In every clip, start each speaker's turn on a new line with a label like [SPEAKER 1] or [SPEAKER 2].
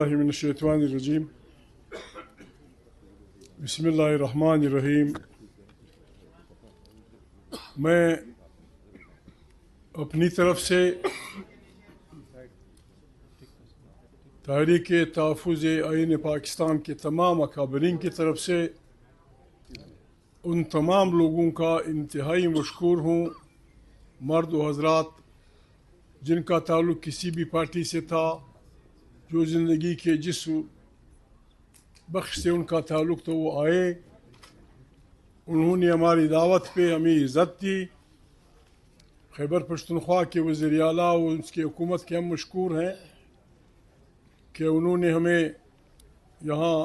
[SPEAKER 1] من الشیطان الرجیم بسم اللہ الرحمن الرحیم۔ میں اپنی طرف سے تحریک تحفظ آئین پاکستان کے تمام اکابرین کی طرف سے ان تمام لوگوں کا انتہائی مشکور ہوں، مرد و حضرات جن کا تعلق کسی بھی پارٹی سے تھا، جو زندگی کے جس بخش سے ان کا تعلق تو وہ آئے، انہوں نے ہماری دعوت پہ ہمیں عزت دی۔ خیبر پختونخوا کے وزیر اعلیٰ اور اس کی حکومت کے ہم مشکور ہیں کہ انہوں نے ہمیں یہاں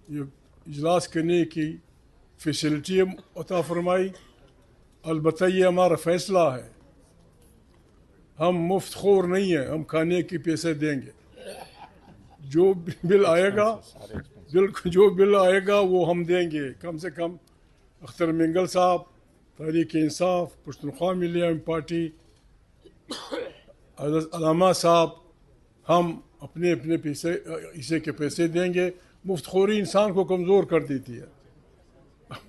[SPEAKER 1] یہ اجلاس کرنے کی فیسلٹی عطا فرمائی۔ البتہ یہ ہمارا فیصلہ ہے، ہم مفت خور نہیں ہیں، ہم کھانے کے پیسے دیں گے۔ جو بل آئے گا وہ ہم دیں گے۔ کم سے کم اختر مینگل صاحب، تحریک انصاف، پختونخوا ملی پارٹی، علامہ صاحب، ہم اپنے اپنے حصے کے پیسے دیں گے۔ مفت خوری انسان کو کمزور کر دیتی ہے،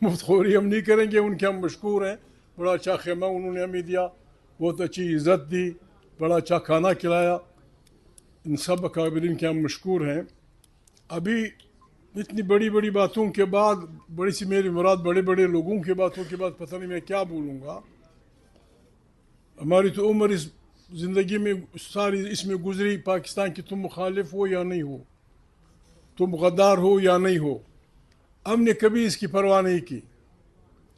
[SPEAKER 1] مفت خوری ہم نہیں کریں گے۔ ان کے ہم مشکور ہیں، بڑا اچھا خیمہ انہوں نے ہمیں دیا، بہت اچھی عزت دی، بڑا اچھا کھانا کھلایا۔ ان سب اکابرین کے ہم مشکور ہیں۔ ابھی اتنی بڑی بڑی باتوں کے بعد، بڑی سی میری مراد بڑے بڑے لوگوں کی باتوں کے بعد پتہ نہیں میں کیا بولوں گا۔ ہماری تو عمر اس زندگی میں ساری اس میں گزری، پاکستان کی تم مخالف ہو یا نہیں ہو، تم غدار ہو یا نہیں ہو، ہم نے کبھی اس کی پرواہ نہیں کی۔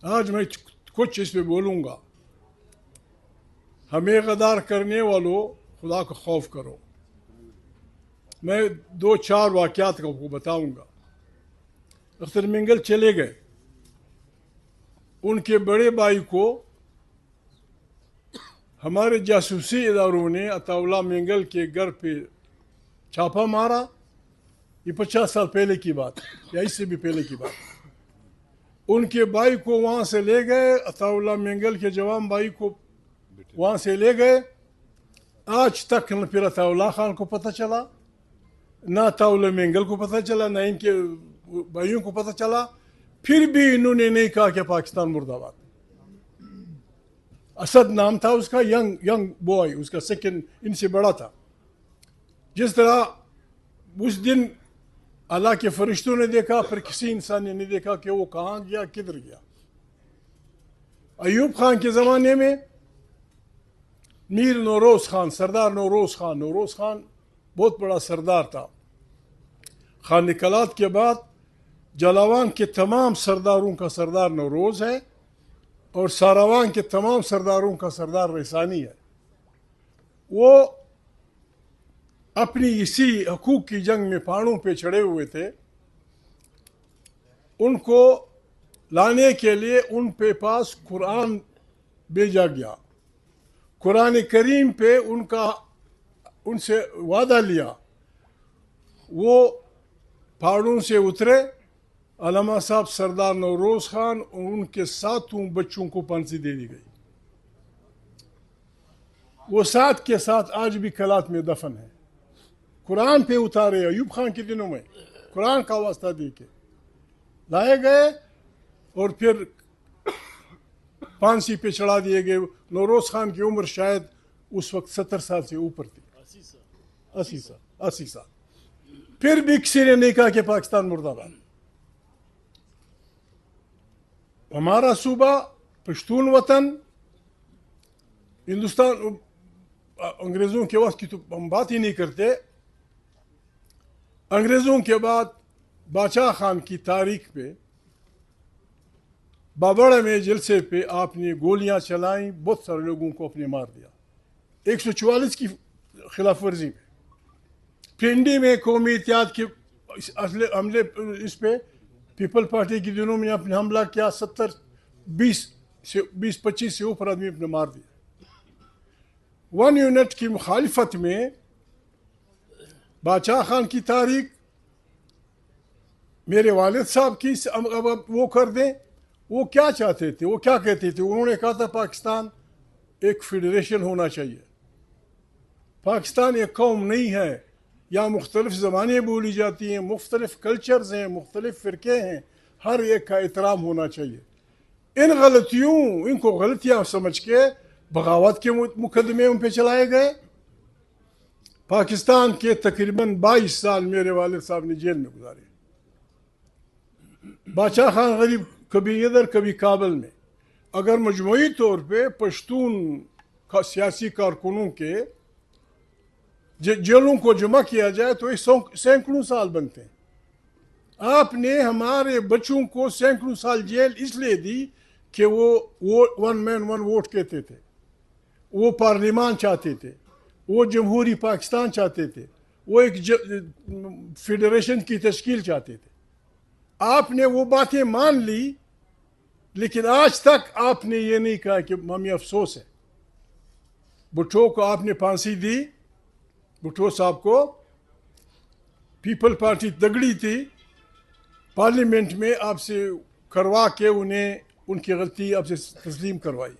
[SPEAKER 1] آج میں کچھ اس پہ بولوں گا۔ ہمیں غدار کرنے والوں خدا کا خوف کرو۔ میں 2-4 واقعات کو بتاؤں گا۔ اختر مینگل چلے گئے، ان کے بڑے بھائی کو ہمارے جاسوسی اداروں نے عطا اللہ مینگل کے گھر پہ چھاپا مارا۔ یہ 50 سال پہلے کی بات یا اس سے بھی پہلے کی بات۔ ان کے بھائی کو وہاں سے لے گئے، عطا اللہ مینگل کے جوان بھائی کو وہاں سے لے گئے۔ آج تک نہ پھر عطا اللہ خان کو پتہ چلا، نہ عطا اللہ مینگل کو پتہ چلا، نہ ان کے بھائیوں کو پتہ چلا۔ پھر بھی انہوں نے نہیں کہا کہ پاکستان مرد آباد۔ اسد نام تھا اس کا، ینگ بوائے، اس کا سیکنڈ ان سے بڑا تھا۔ جس طرح اس دن اللہ کے فرشتوں نے دیکھا، پھر کسی انسان نے نہیں دیکھا کہ وہ کہاں گیا، کدھر گیا۔ ایوب خان کے زمانے میں میر نوروز خان، سردار نوروز خان بہت بڑا سردار تھا۔ خانقلات کے بعد جلاوان کے تمام سرداروں کا سردار نوروز ہے، اور ساراوان کے تمام سرداروں کا سردار رحسانی ہے۔ وہ اپنی اسی حقوق کی جنگ میں پہاڑوں پہ چڑھے ہوئے تھے۔ ان کو لانے کے لیے ان پہ پاس قرآن بھیجا گیا۔ قرآن کریم پہ ان سے وعدہ لیا۔ وہ پہاڑوں سے اترے، علامہ صاحب، سردار نوروز خان اور ان کے 7 بچوں کو پھانسی دے دی گئی۔ وہ 7 کے 7 آج بھی کلات میں دفن ہیں۔ قرآن پہ اتارے ایوب خان کے دنوں میں، قرآن کا واسطہ دے کے لائے گئے اور پھر پھانسی پہ چڑھا دیے گئے۔ نوروز خان کی عمر شاید اس وقت 70 سال سے اوپر تھی، 80 سال۔ پھر بھی کسی نے نہیں کہا کہ پاکستان مرد آباد۔ ہمارا صوبہ پشتون وطن، ہندوستان، انگریزوں کے وقت کی تو ہم بات ہی نہیں کرتے۔ انگریزوں کے بعد باچا خان کی تاریخ پہ بابڑ میں جلسے پہ آپ نے گولیاں چلائیں، بہت سارے لوگوں کو اپنے مار دیا۔ 144 کی خلاف ورزی میں پنڈی میں قومی اتحاد کے حملے اس پہ پیپل پارٹی کے دنوں میں اپنے حملہ کیا، 20-25 سے اوپر آدمی اپنے مار دیا۔ 1 یونٹ کی مخالفت میں باچا خان کی تاریخ، میرے والد صاحب کی اب وہ کر دیں۔ وہ کیا چاہتے تھے، وہ کیا کہتے تھے؟ انہوں نے کہا تھا پاکستان ایک فیڈریشن ہونا چاہیے۔ پاکستان ایک قوم نہیں ہے، یہاں مختلف زبانیں بولی جاتی ہیں، مختلف کلچرز ہیں، مختلف فرقے ہیں، ہر ایک کا احترام ہونا چاہیے. ان غلطیوں، ان کو غلطیاں سمجھ کے بغاوت کے مقدمے ان پہ چلائے گئے. پاکستان کے تقریباً 22 سال میرے والد صاحب نے جیل میں گزارے. بادشاہ خان غریب کبھی ادھر کبھی کابل میں. اگر مجموعی طور پہ پشتون سیاسی کارکنوں کے جیلوں کو جمع کیا جائے تو یہ سینکڑوں سال بنتے ہیں. آپ نے ہمارے بچوں کو سینکڑوں سال جیل اس لیے دی کہ وہ ون مین ون ووٹ کہتے تھے، وہ پارلیمان چاہتے تھے، وہ جمہوری پاکستان چاہتے تھے، وہ ایک فیڈریشن کی تشکیل چاہتے تھے. آپ نے وہ باتیں مان لی، لیکن آج تک آپ نے یہ نہیں کہا کہ ہمیں افسوس ہے. بھٹو کو آپ نے پھانسی دی، بھٹو صاحب کو. پیپل پارٹی تگڑی تھی، پارلیمنٹ میں آپ سے کروا کے انہیں ان کی غلطی آپ سے تسلیم کروائی.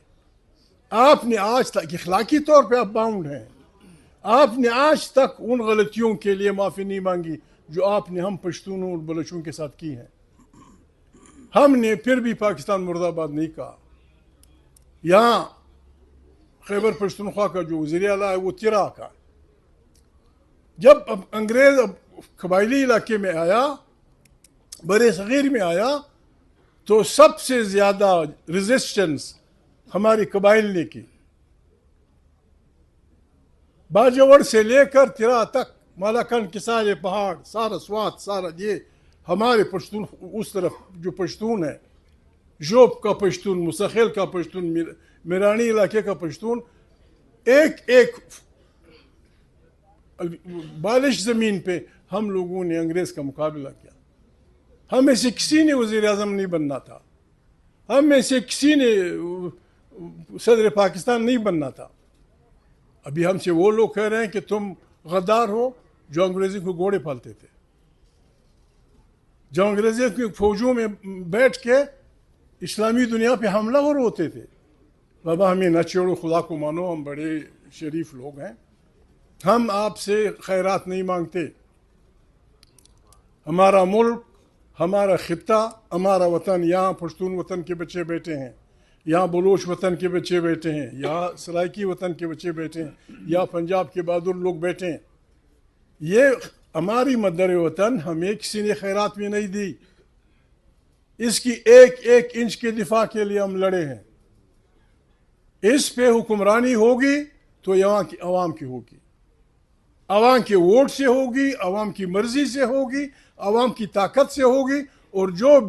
[SPEAKER 1] آپ نے آج تک اخلاقی طور پہ آپ باؤنڈ ہیں، آپ نے آج تک ان غلطیوں کے لیے معافی نہیں مانگی جو آپ نے ہم پشتونوں اور بلوچوں کے ساتھ کی ہیں. ہم نے پھر بھی پاکستان مرد آباد نہیں کہا. یہاں خیبر پختونخوا کا جو وزیر اعلیٰ ہے وہ تیرا کا. جب انگریز قبائلی علاقے میں آیا، برِ صغیر میں آیا، تو سب سے زیادہ ریزسٹنس ہماری قبائل نے کی. باجوڑ سے لے کر تیرا تک، مالاکنڈ کے سارے پہاڑ، سارا سوات، سارا یہ ہمارے پشتون، اس طرف جو پشتون ہے، جوب کا پشتون، مسخیل کا پشتون، میرانی علاقے کا پشتون، ایک ایک بالش زمین پہ ہم لوگوں نے انگریز کا مقابلہ کیا. ہم میں سے کسی نے وزیر اعظم نہیں بننا تھا، ہم میں سے کسی نے صدر پاکستان نہیں بننا تھا. ابھی ہم سے وہ لوگ کہہ رہے ہیں کہ تم غدار ہو جو انگریزوں کو گھوڑے پالتے تھے، جو انگریزوں کی فوجوں میں بیٹھ کے اسلامی دنیا پہ حملہ ور ہوتے تھے. بابا ہمیں نہ چھوڑو، خدا کو مانو، ہم بڑے شریف لوگ ہیں، ہم آپ سے خیرات نہیں مانگتے. ہمارا ملک، ہمارا خطہ، ہمارا وطن، یہاں پشتون وطن کے بچے بیٹھے ہیں، یہاں بلوچ وطن کے بچے بیٹھے ہیں، یہاں سرائکی وطن کے بچے بیٹھے ہیں، یہاں پنجاب کے بہادر لوگ بیٹھے ہیں. یہ ہماری مدر وطن ہمیں کسی نے خیرات میں نہیں دی. اس کی ایک ایک انچ کے دفاع کے لیے ہم لڑے ہیں. اس پہ حکمرانی ہوگی تو یہاں کی عوام کی ہوگی، عوام کے ووٹ سے ہوگی، عوام کی مرضی سے ہوگی، عوام کی طاقت سے ہوگی، اور جو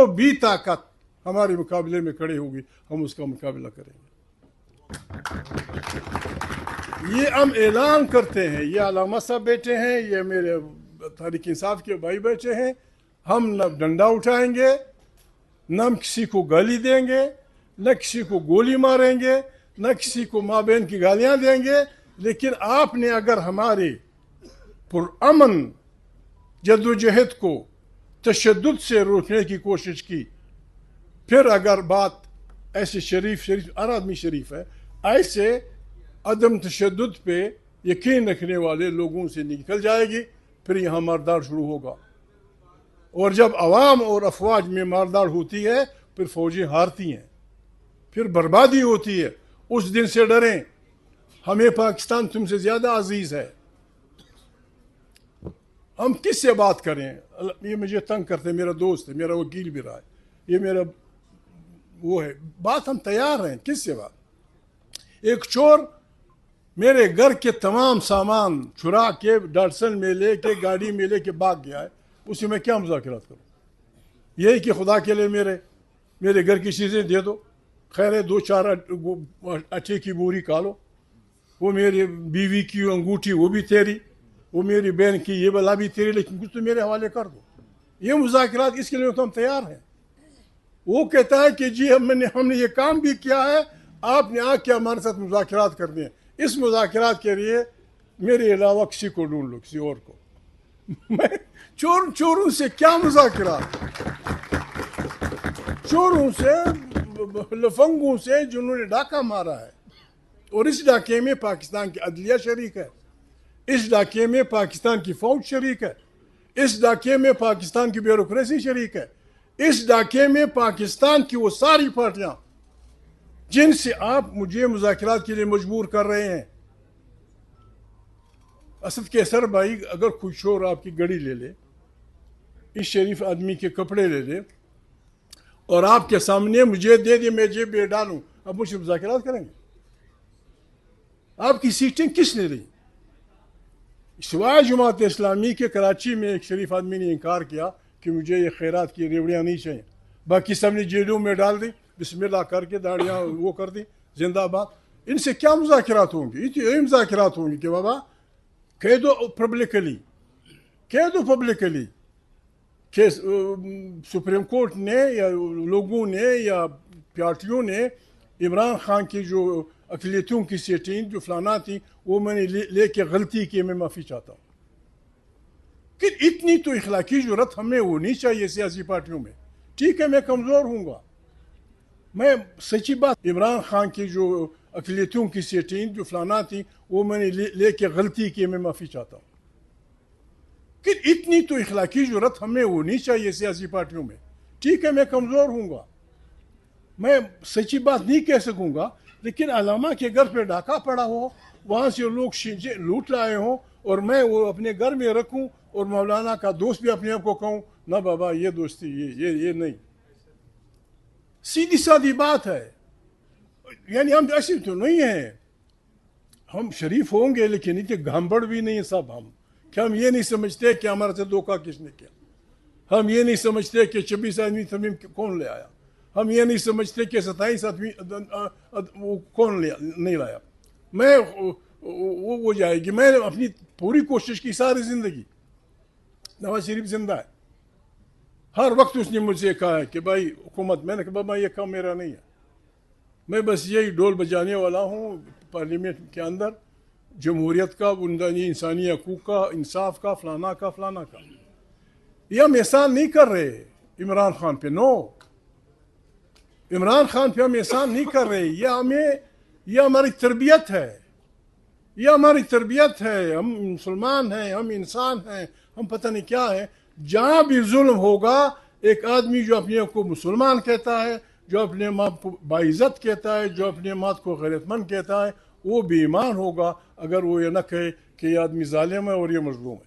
[SPEAKER 1] بھی طاقت ہمارے مقابلے میں کھڑے ہوگی ہم اس کا مقابلہ کریں گے. یہ ہم اعلان کرتے ہیں. یہ علامہ صاحب بیٹھے ہیں، یہ میرے تحریک انصاف کے بھائی بیٹھے ہیں. ہم نہ ڈنڈا اٹھائیں گے، نہ ہم کسی کو گالی دیں گے، نہ کسی کو گولی ماریں گے، نہ کسی کو ماں بہن کی گالیاں دیں گے. لیکن آپ نے اگر ہمارے پرامن جدوجہد کو تشدد سے روکنے کی کوشش کی، پھر اگر بات ایسے شریف ہر آدمی شریف ہے، ایسے عدم تشدد پہ یقین رکھنے والے لوگوں سے نکل جائے گی، پھر یہاں ماردار شروع ہوگا. اور جب عوام اور افواج میں ماردار ہوتی ہے پھر فوجیں ہارتی ہیں، پھر بربادی ہوتی ہے. اس دن سے ڈریں. ہمیں پاکستان تم سے زیادہ عزیز ہے. ہم کس سے بات کریں؟ یہ مجھے تنگ کرتے، میرا دوست ہے، میرا وکیل بھی رہا ہے، یہ میرا وہ ہے. بات ہم تیار ہیں، کس سے بات؟ ایک چور میرے گھر کے تمام سامان چرا کے ڈاٹسن میں لے کے گاڑی میں لے کے بھاگ گیا ہے، اس سے میں کیا مذاکرات کروں؟ یہی کہ خدا کے لیے میرے گھر کی چیزیں دے دو، خیر ہے 2-4 اٹے کی بوری کھا لو، وہ میری بیوی کی انگوٹھی وہ بھی تیری، وہ میری بہن کی یہ بلا بھی تیری، لیکن کچھ تو میرے حوالے کر دو. یہ مذاکرات اس کے لیے تو ہم تیار ہیں. وہ کہتا ہے کہ جی ہم نے یہ کام بھی کیا ہے، آپ نے آ کے ہمارے ساتھ مذاکرات کرنے ہیں. اس مذاکرات کے لیے میرے علاوہ کسی کو ڈھونڈ لو، کسی اور کو. میں چوروں سے کیا مذاکرات؟ چوروں سے، لفنگوں سے جنہوں نے ڈاکہ مارا ہے، اور اس ڈاکے میں پاکستان کی عدلیہ شریک ہے. اس ڈاکے میں پاکستان کی فوج شریک ہے, اس ڈاکے میں پاکستان کی بیوروکریسی شریک ہے, اس ڈاکے میں پاکستان کی وہ ساری پارٹیاں جن سے آپ مجھے مذاکرات کے لیے مجبور کر رہے ہیں. اسد کیسر بھائی, اگر کوئی شور آپ کی گڑی لے لے, اس شریف آدمی کے کپڑے لے لے اور آپ کے سامنے مجھے دے دے, میں جیب میں ڈالوں, اب مجھ سے مذاکرات کریں گے؟ آپ کی سیٹیں کس نے لی؟ سوائے جماعت اسلامی کے کراچی میں ایک شریف آدمی نے انکار کیا کہ مجھے یہ خیرات کی ریوڑیاں نہیں چاہیے, باقی سب نے جیلوں میں ڈال دی, بسم اللہ کر کے داڑیاں وہ کر دی, زندہ باد. ان سے کیا مذاکرات ہوں گی؟ یہ مذاکرات ہوں گی کہ بابا کہہ دو پبلکلی, کہہ دو پبلکلی کہ سپریم کورٹ نے یا لوگوں نے یا پارٹیوں نے عمران خان کی جو اقلیتوں کی سیٹیں جو فلانا تھیں وہ میں نے لے کے غلطی کی, میں معافی چاہتا ہوں. کہ اتنی تو اخلاقی جرت ہمیں ہونی چاہیے سیاسی پارٹیوں میں. ٹھیک ہے میں کمزور ہوں گا, میں سچی بات, عمران خان کی جو اقلیتوں کی سیٹیں جو فلانا تھیں وہ میں نے لے کے غلطی کی, میں معافی چاہتا ہوں. کہ اتنی تو اخلاقی جرت ہمیں ہونی چاہیے سیاسی پارٹیوں میں. ٹھیک ہے میں کمزور ہوں گا, میں سچی بات نہیں کہہ سکوں گا, لیکن علامہ کے گھر پہ ڈاکہ پڑا ہو, وہاں سے لوگ لوٹ لائے ہوں اور میں وہ اپنے گھر میں رکھوں اور مولانا کا دوست بھی اپنے آپ کو کہوں نہ بابا یہ دوستی یہ نہیں. سیدھی سادی بات ہے. یعنی ہم ایسے تو نہیں ہیں, ہم شریف ہوں گے لیکن اتنے گھامبڑ بھی نہیں سب ہم, کہ ہم یہ نہیں سمجھتے کہ ہمارے سے دھوکہ کس نے کیا, ہم یہ نہیں سمجھتے کہ 26 آدمی تمیم کون لے آیا, ہم یہ نہیں سمجھتے کہ 27 آدمی وہ کون نہیں لایا. میں وہ ہو جائے گی. میں نے اپنی پوری کوشش کی ساری زندگی. نواز شریف زندہ ہے, ہر وقت اس نے مجھ سے کہا ہے کہ بھائی حکومت, میں نے کہا بابا یہ کام میرا نہیں ہے, میں بس یہی ڈول بجانے والا ہوں پارلیمنٹ کے اندر, جمہوریت کا, انسانی حقوق کا, انصاف کا, فلانا کا فلانا کا. یہ ہم احسان نہیں کر رہے عمران خان پہ, نو, عمران خان پہ ہم احسان نہیں کر رہے. یہ ہماری تربیت ہے, یہ ہماری تربیت ہے. ہم مسلمان ہیں, ہم انسان ہیں, ہم پتہ نہیں کیا ہے. جہاں بھی ظلم ہوگا, ایک آدمی جو اپنے آپ کو مسلمان کہتا ہے, جو اپنے ماں کو باعزت کہتا ہے, جو اپنے ماں کو غیرت مند کہتا ہے, وہ بے ایمان ہوگا اگر وہ یہ نہ کہے کہ یہ آدمی ظالم ہے اور یہ مظلوم ہے.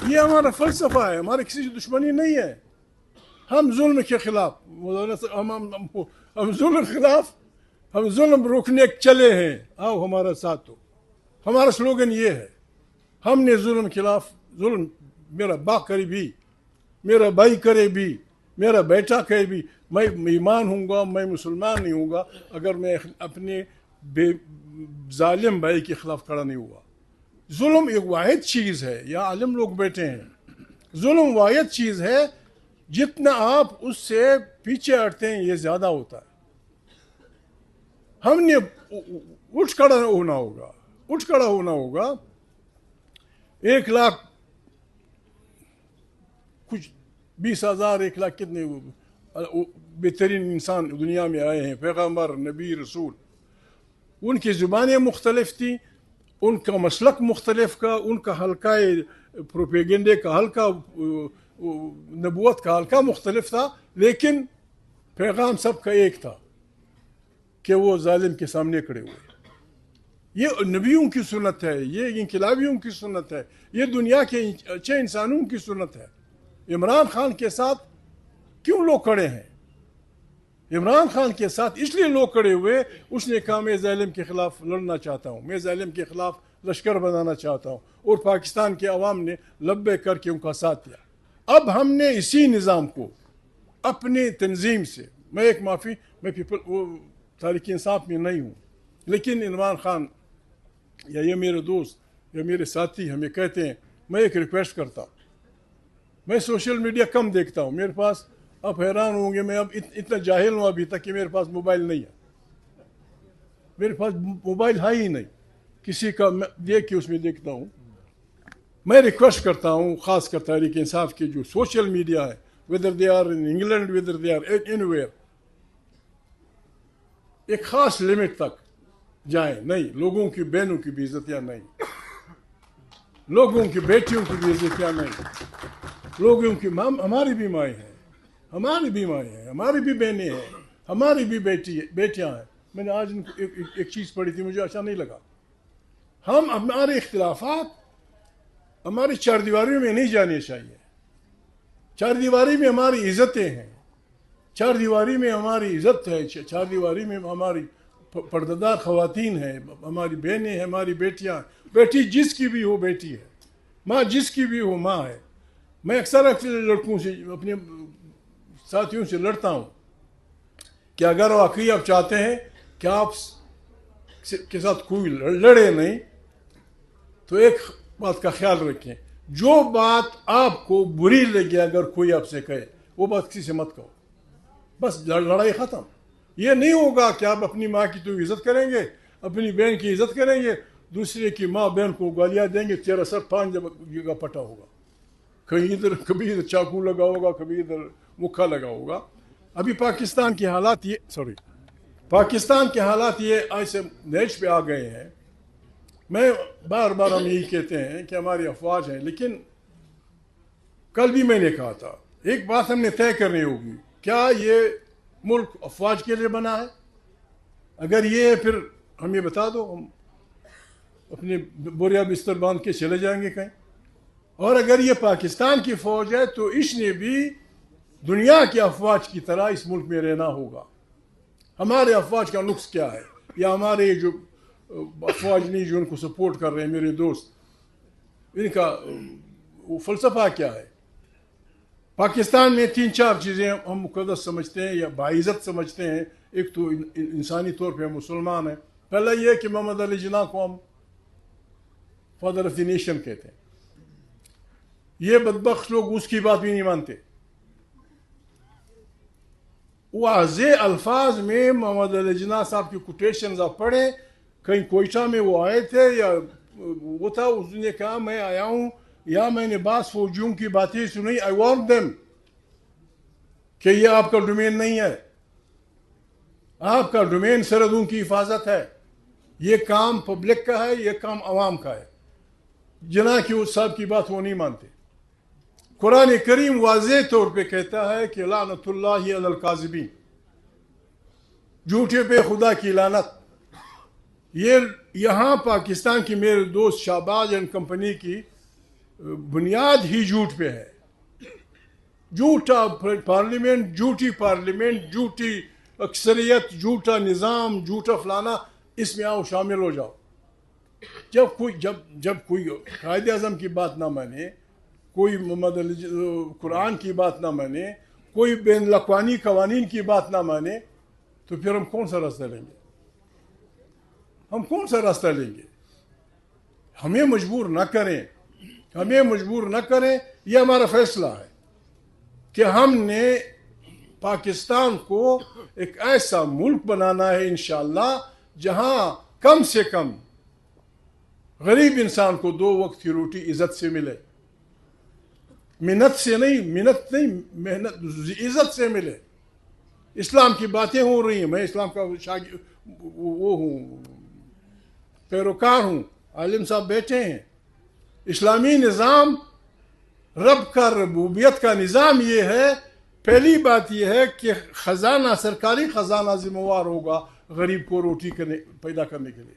[SPEAKER 1] یہ ہمارا فلسفہ ہے, ہماری کسی سے دشمنی نہیں ہے. ہم ظلم کے خلاف, ہم ظلم خلاف, ہم ظلم روکنے چلے ہیں, آؤ ہمارا ساتھ ہو. ہمارا سلوگن یہ ہے, ہم نے ظلم خلاف, ظلم میرا باپ کرے بھی, میرا بھائی کرے بھی, میرا بیٹا کرے بھی, میں ایمان ہوں گا, میں مسلمان نہیں ہوں گا اگر میں اپنے ظالم بھائی کے خلاف کھڑا نہیں ہوا. ظلم ایک واحد چیز ہے, یا عالم لوگ بیٹھے ہیں, ظلم واحد چیز ہے, جتنا آپ اس سے پیچھے ہٹتے ہیں یہ زیادہ ہوتا ہے. ہم نے اٹھ کھڑا ہونا ہوگا, اٹھ کھڑا ہونا ہوگا. 1 لاکھ کچھ 20,000 1 لاکھ کتنے بہترین انسان دنیا میں آئے ہیں, پیغمبر, نبی, رسول. ان کی زبانیں مختلف تھیں, ان کا مسلک مختلف کا, ان کا حلقہ پروپیگنڈے کا حلقہ, نبوت کا حلقہ مختلف تھا, لیکن پیغام سب کا ایک تھا کہ وہ ظالم کے سامنے کھڑے ہوئے. یہ نبیوں کی سنت ہے, یہ انقلابیوں کی سنت ہے, یہ دنیا کے اچھے انسانوں کی سنت ہے. عمران خان کے ساتھ کیوں لوگ کھڑے ہیں؟ عمران خان کے ساتھ اس لیے لوگ کھڑے ہوئے, اس نے کہا میں ظالم کے خلاف لڑنا چاہتا ہوں, میں ظالم کے خلاف لشکر بنانا چاہتا ہوں, اور پاکستان کے عوام نے لبے کر کے ان کا ساتھ دیا. اب ہم نے اسی نظام کو اپنی تنظیم سے, میں ایک معافی, میں تحریک انصاف میں نہیں ہوں, لیکن عمران خان یا یہ میرے دوست یا میرے ساتھی ہمیں کہتے ہیں, میں ایک ریکویسٹ کرتا ہوں, میں سوشل میڈیا کم دیکھتا ہوں, میرے پاس, آپ حیران ہوں گے, میں اب اتنا جاہل ہوں ابھی تک کہ میرے پاس موبائل نہیں ہے, میرے پاس موبائل ہے ہی نہیں, کسی کا دیکھ کے اس میں دیکھتا ہوں. میں ریکویسٹ کرتا ہوں خاص کر تحریک انصاف کی جو سوشل میڈیا ہے, whether they are in England, whether they are anywhere, ایک خاص لمٹ تک جائیں، نہیں، لوگوں کی بہنوں کی بھی عزتیاں نہیں، لوگوں کی بیٹیوں کی بھی عزتیاں نہیں، لوگوں کی ہماری بھی مائیں ہیں، ہماری بھی مائیں ہیں، ہماری بھی بہنیں ہیں، ہماری بھی بیٹیاں ہیں. میں نے آج ان کو ایک چیز پڑھی تھی، مجھے اچھا نہیں لگا. ہم ہمارے اختلافات ہماری چار دیواریوں میں نہیں جانے چاہیے. چار دیواری میں ہماری عزتیں ہیں، چار دیواری میں ہماری عزت ہے، چار دیواری میں ہماری پردہ خواتین ہیں، ہماری بہنیں ہیں، ہماری بیٹیاں ہیں. بیٹی جس کی بھی ہو بیٹی ہے، ماں جس کی بھی ہو ماں ہے. میں اکثر لڑکوں سے، اپنے ساتھیوں سے لڑتا ہوں کہ اگر واقعی آپ چاہتے ہیں کہ آپ کے ساتھ کوئی لڑے نہیں، تو ایک بات کا خیال رکھیں، جو بات آپ کو بری لگے اگر کوئی آپ سے کہے، وہ بات کسی سے مت کہو، بس لڑائی ختم. یہ نہیں ہوگا کہ آپ اپنی ماں کی تو عزت کریں گے، اپنی بہن کی عزت کریں گے، دوسرے کی ماں بہن کو گالیاں دیں گے، تیرا سر 5 جگہ پٹا ہوگا، کہیں ادھر کبھی ادھر چاقو لگا ہوگا، کبھی ادھر مکہ لگا ہوگا. ابھی پاکستان کے حالات یہ ایسے نیچ پہ آ گئے ہیں. میں بار بار ہم یہی کہتے ہیں کہ ہماری افواج ہیں، لیکن کل بھی میں نے کہا تھا ایک بات ہم نے طے کرنی ہوگی، کیا یہ ملک افواج کے لیے بنا ہے؟ اگر یہ ہے پھر ہم یہ بتا دو، ہم اپنے بوریا بستر باندھ کے چلے جائیں گے کہیں. اور اگر یہ پاکستان کی فوج ہے تو اس نے بھی دنیا کی افواج کی طرح اس ملک میں رہنا ہوگا. ہمارے افواج کا نقص کیا ہے، یا ہمارے جو افواج نہیں جو ان کو سپورٹ کر رہے ہیں میرے دوست، ان کا وہ فلسفہ کیا ہے؟ پاکستان میں 3-4 چیزیں ہم مقدس سمجھتے ہیں یا باعزت سمجھتے ہیں. ایک تو انسانی طور پہ ہم مسلمان ہیں. پہلا یہ کہ محمد علی جناح کو ہم فادر آف دی نیشن کہتے ہیں. یہ بدبخت لوگ اس کی بات بھی نہیں مانتے. واضح الفاظ میں محمد علی جناح صاحب کی کوٹیشنز آپ پڑھیں، کہیں کوئٹہ میں وہ آئے تھے یا وہ تھا، اس نے کہا میں آیا ہوں یا میں نے بعض فوجیوں کی باتیں سنی، آئی وارن دیم کہ یہ آپ کا ڈومین نہیں ہے، آپ کا ڈومین سرحدوں کی حفاظت ہے، یہ کام پبلک کا ہے، یہ کام عوام کا ہے. جناح کی صاحب کی بات وہ نہیں مانتے. قرآن کریم واضح طور پہ کہتا ہے کہ لعنت اللہ علی الکاذبین، جھوٹے پہ خدا کی لعنت. یہ یہاں پاکستان کی میرے دوست شہباز اینڈ کمپنی کی بنیاد ہی جھوٹ پہ ہے. جھوٹا پارلیمنٹ، جھوٹی اکثریت، جھوٹا نظام، جھوٹا فلانا، اس میں آؤ شامل ہو جاؤ. جب کوئی قائد اعظم کی بات نہ مانے، کوئی محمد علی قرآن کی بات نہ مانے، کوئی بین الاقوامی قوانین کی بات نہ مانے، تو پھر ہم کون سا راستہ لیں گے؟ ہمیں مجبور نہ کریں. یہ ہمارا فیصلہ ہے کہ ہم نے پاکستان کو ایک ایسا ملک بنانا ہے انشاءاللہ جہاں کم سے کم غریب انسان کو 2 وقت کی روٹی عزت سے ملے، محنت محنت عزت سے ملے. اسلام کی باتیں ہو رہی ہیں، میں اسلام کا وہ ہوں، پیروکار ہوں، عالم صاحب بیٹھے ہیں. اسلامی نظام رب کا، ربوبیت کا نظام یہ ہے. پہلی بات یہ ہے کہ سرکاری خزانہ ذمہ وار ہوگا غریب کو روٹی پیدا کرنے کے لیے،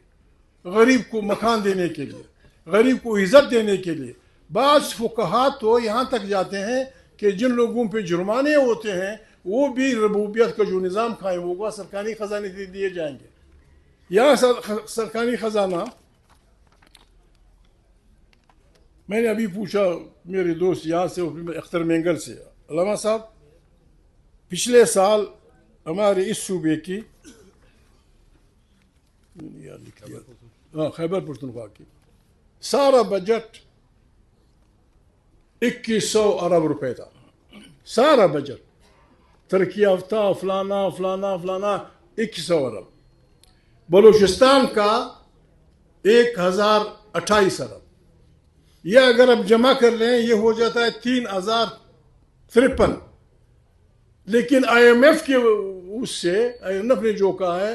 [SPEAKER 1] غریب کو مکان دینے کے لیے، غریب کو عزت دینے کے لیے. بعض فقہا تو یہاں تک جاتے ہیں کہ جن لوگوں پہ جرمانے ہوتے ہیں وہ بھی ربوبیت کا جو نظام قائم ہوگا سرکاری خزانے سے دیے جائیں گے. یہاں سرکاری خزانہ، میں نے ابھی پوچھا میرے دوست یہاں سے اختر مینگل سے، علامہ صاحب پچھلے سال ہمارے اس صوبے کی خیبر پختونخوا کی سارا بجٹ 2100 ارب روپے تھا. سارا بجٹ ترقی یافتہ فلانا 2100 ارب. بلوچستان کا 1028 ارب. یہ اگر اب جمع کر لیں یہ ہو جاتا ہے 3053. لیکن آئی ایم ایف کے اس سے، آئی ایم ایف نے جو کہا ہے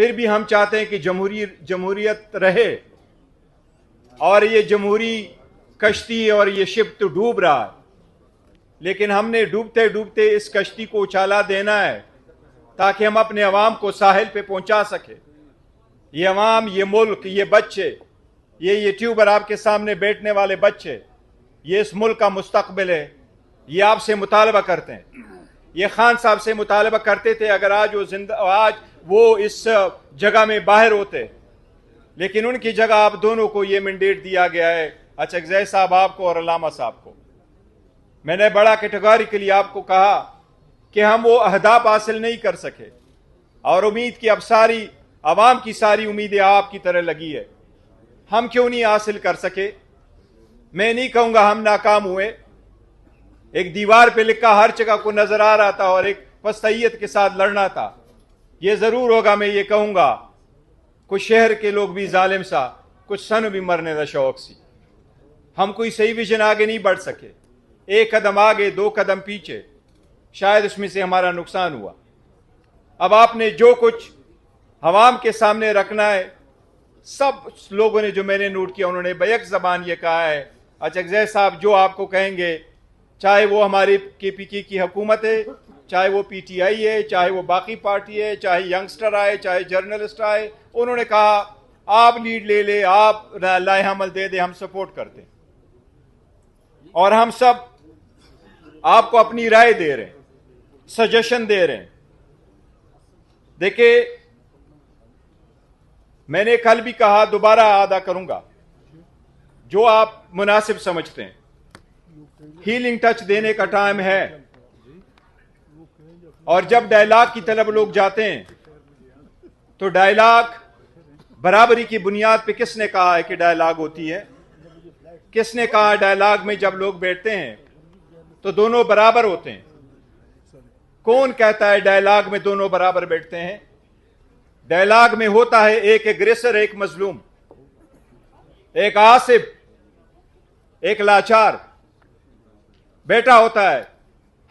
[SPEAKER 2] پھر بھی ہم چاہتے ہیں کہ جمہوریت رہے، اور یہ جمہوری کشتی اور یہ شپ تو ڈوب رہا ہے، لیکن ہم نے ڈوبتے ڈوبتے اس کشتی کو اچھالا دینا ہے تاکہ ہم اپنے عوام کو ساحل پہ پہنچا سکیں۔ یہ عوام، یہ ملک، یہ بچے، یہ یوٹیوبر آپ کے سامنے بیٹھنے والے بچے، یہ اس ملک کا مستقبل ہے۔ یہ آپ سے مطالبہ کرتے ہیں، یہ خان صاحب سے مطالبہ کرتے تھے، اگر آج وہ اس جگہ میں باہر ہوتے، لیکن ان کی جگہ آپ دونوں کو یہ مینڈیٹ دیا گیا ہے، اچکزئی صاحب آپ کو اور علامہ صاحب کو۔ میں نے بڑا کیٹیگوریکلی آپ کو کہا کہ ہم وہ اہداف حاصل نہیں کر سکے، اور امید کی اب ساری عوام کی ساری امیدیں آپ کی طرح لگی ہے۔ ہم کیوں نہیں حاصل کر سکے؟ میں نہیں کہوں گا ہم ناکام ہوئے، ایک دیوار پہ لکھا ہر جگہ کو نظر آ رہا تھا اور ایک پستیت کے ساتھ لڑنا تھا۔ یہ ضرور ہوگا، میں یہ کہوں گا، کچھ شہر کے لوگ بھی ظالم سا، کچھ سن بھی مرنے دا شوق سی۔ ہم کوئی صحیح ویژن آگے نہیں بڑھ سکے، ایک قدم آگے 2 قدم پیچھے، شاید اس میں سے ہمارا نقصان ہوا۔ اب آپ نے جو کچھ عوام کے سامنے رکھنا ہے، سب لوگوں نے جو میں نے نوٹ کیا انہوں نے بیک زبان یہ کہا ہے، اچکزئی صاحب جو آپ کو کہیں گے، چاہے وہ ہماری KPK کی حکومت ہے، چاہے وہ PTI ہے، چاہے وہ باقی پارٹی ہے، چاہے ینگسٹر آئے، چاہے جرنلسٹ آئے، انہوں نے کہا آپ لیڈ لے لے، آپ لائحہ عمل دے دے، ہم سپورٹ کرتے ہیں، اور ہم سب آپ کو اپنی رائے دے رہے ہیں، سجیشن دے رہے ہیں۔ دیکھیں، میں نے کل بھی کہا، دوبارہ ادا کروں گا، جو آپ مناسب سمجھتے ہیں، ہیلنگ ٹچ دینے کا ٹائم ہے، اور جب ڈائلاگ کی طرف لوگ جاتے ہیں تو ڈائلاگ برابری کی بنیاد پہ کس نے کہا ہے کہ ڈائلاگ ہوتی ہے؟ کس نے کہا ڈائلاگ میں جب لوگ بیٹھتے ہیں تو دونوں برابر ہوتے ہیں؟ کون کہتا ہے ڈائلاگ میں دونوں برابر بیٹھتے ہیں؟ ڈائلاگ میں ہوتا ہے ایک ایگریسر، ایک مظلوم، ایک آصف، ایک لاچار بیٹا ہوتا ہے۔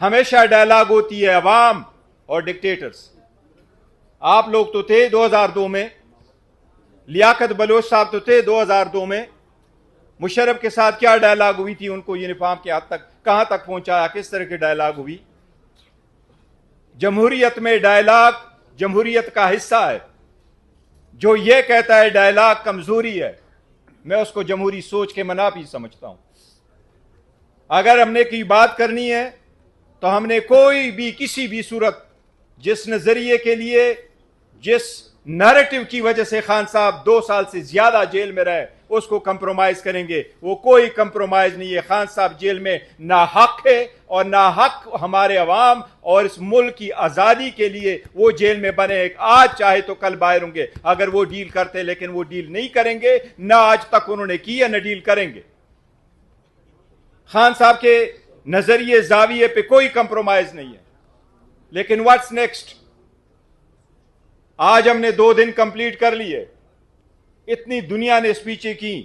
[SPEAKER 2] ہمیشہ ڈائلاگ ہوتی ہے عوام اور ڈکٹیٹرز۔ آپ لوگ تو تھے 2002 میں، لیاقت بلوچ صاحب تو تھے 2002 میں، مشرف کے ساتھ کیا ڈائلاگ ہوئی تھی، ان کو یونیفارم کے حد تک کہاں تک پہنچایا، کس طرح کی ڈائلاگ ہوئی؟ جمہوریت میں ڈائلاگ جمہوریت کا حصہ ہے۔ جو یہ کہتا ہے ڈائلاگ کمزوری ہے، میں اس کو جمہوری سوچ کے منافی سمجھتا ہوں۔ اگر ہم نے کوئی بات کرنی ہے تو ہم نے کوئی بھی کسی بھی صورت، جس نظریے کے لیے، جس نیریٹو کی وجہ سے خان صاحب 2 سال سے زیادہ جیل میں رہے، اس کو کمپرومائز کریں گے۔ وہ کوئی کمپرومائز نہیں ہے۔ خان صاحب جیل میں ناحق ہے، اور ناحق ہمارے عوام اور اس ملک کی آزادی کے لیے وہ جیل میں بنے، آج چاہے تو کل باہر ہوں گے اگر وہ ڈیل کرتے، لیکن وہ ڈیل نہیں کریں گے، نہ آج تک انہوں نے کی ہے، نہ ڈیل کریں گے۔ خان صاحب کے نظریے زاویے پہ کوئی کمپرومائز نہیں ہے۔ لیکن واٹس نیکسٹ؟ آج ہم نے 2 دن کمپلیٹ کر لیے، اتنی دنیا نے اسپیچیں کی،